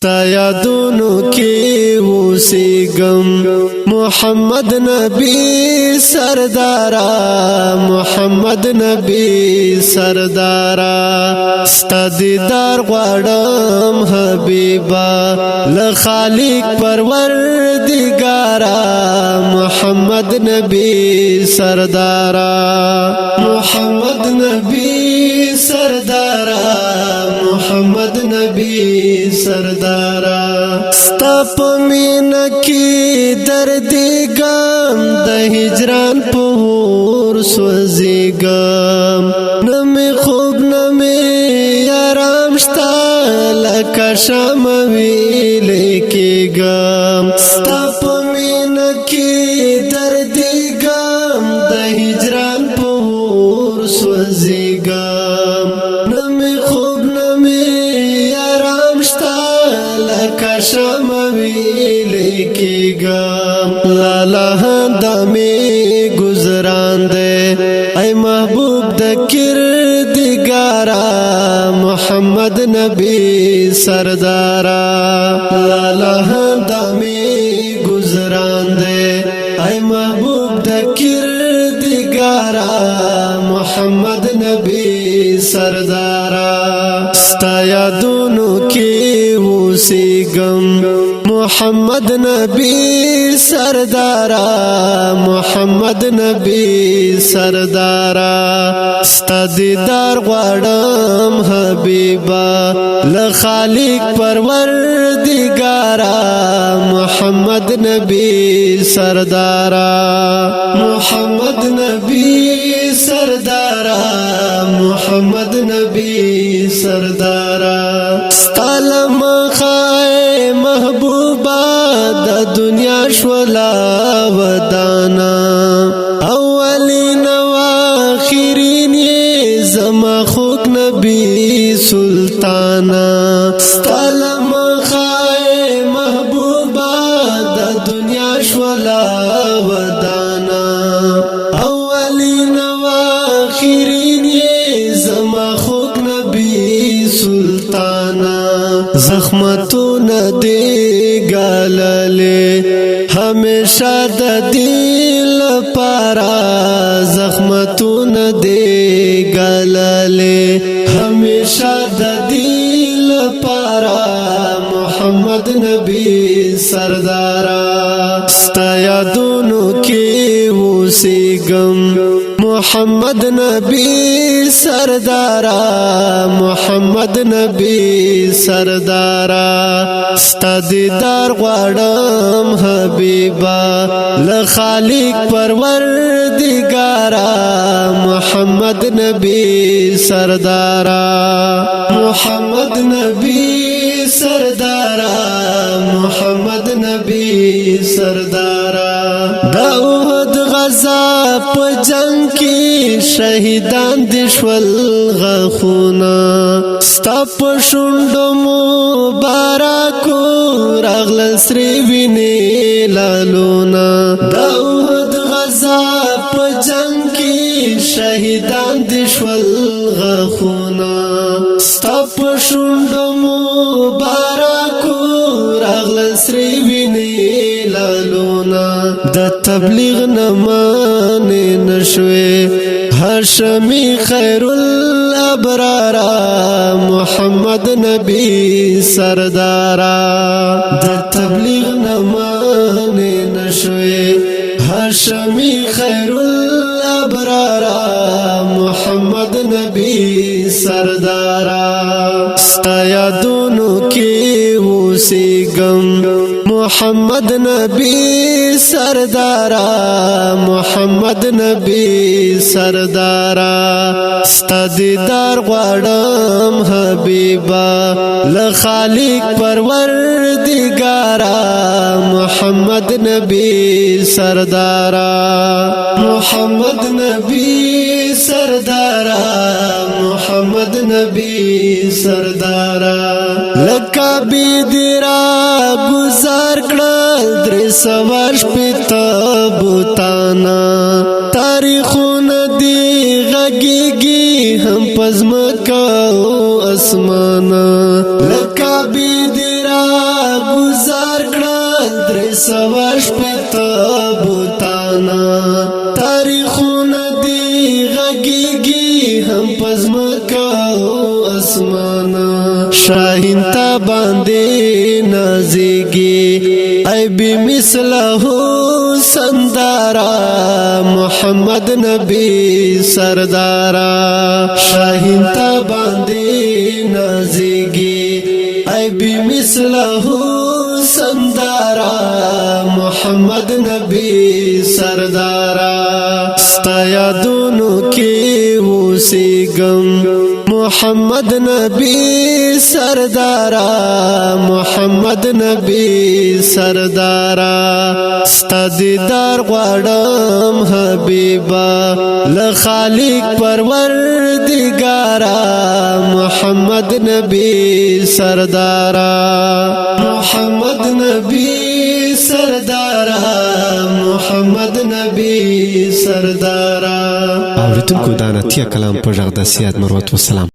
ستا یادونو کی اوسیږم محمد نبی سردارا محمد نبی سردارا ستا دیدار غواړم حبیبا لخالق پروردگارا محمد نبی سردارا محمد نبی سردارا محمد نبی سردارا ستا پمینا کی دردی گم د هجران پور سوزی گم نمی خوب نمی آرام شتا لکا شام ویلی کی گم ستا پمینا کی دردی گم د هجران پور سوزی گم نمی خوب نمی آرام شتا لکا شام ویلی کی گم لالا دمی گزران دے اے محبوب د کردگارا محمد نبی سردارا لالا دمی گزران دے اے محبوب د کردگارا محمد نبی سردارا ستا یادونو کی اوسیږم محمد نبی سردارا محمد نبی سردارا ستا دیدار غواړم حبیبا لخالق پروردگارا محمد نبی سردارا محمد نبی سردارا محمد نبی سردارا ستا لمخای محبوبا د دنیا شولا ودانا اولین و آخرین زما خوک نبی سلطانا ستا لمخای محبوبا د دنیا شولا ودانا اولین و آخرین زما خوک نبی سلطانا زخمتون دی گاللے ہمیشہ د دل پارا زخمتون دی گاللے ہمیشہ د دل پارا محمد نبی سردارا ستا یادونو کی اوسیږم محمد نبی سردارا محمد نبی سردارا ستا دیدار غواړم حبیبا لخالق پروردگارا محمد نبی سردارا محمد نبی سردارا محمد نبی سردارا دا احد غزا په جنگ کې شهیدان دي شول غخونا ستا په شونډو مبارکو راغلل سرې وینې لالونا دا احد غزا په جنگ کې شهیدان دي شول غخونا ستا په شونډو مبارکو راغلل سرې وینې لالونا د تبلیغ نمانه نشوي هاشمی خیر الابرارا محمد نبی سردارا د تبلیغ نمانه نشوي هاشمی خیر الابرارا محمد نبی سردارا ستا یادونو کی اوسیږم محمد نبی سردارا محمد نبی سردارا ستا دیدار غواړم حبیبا لخالق پروردگارا محمد نبی سردارا محمد نبی سردارا محمد نبی سردارا لکا بیدرا گزار کړل درې سوار شپېته بوتانا تاریخونه دی غږیږي هم پزمکا او اسمانا لکا بیدرا درسواش پتا بوتانا تاریخونا دی غگیگی هم پزمکا و اسمانا شاہین تا باندے نازیگی ای بی مثلہو سندارا محمد نبی سردارا شاہین تا باندے نازیگی ای بی مثلہو سندارا محمد نبی سردارا ستا یادونو کی اوسیگم محمد نبی سردارا محمد نبی سردارا ستا دیدار غواړم حبیبا لخالق پروردگارا محمد نبی سردارا محمد نبی سردارا محمد نبی سردارا اوریدونکو دا نتیه کلام په غږ د سید مروت والسلام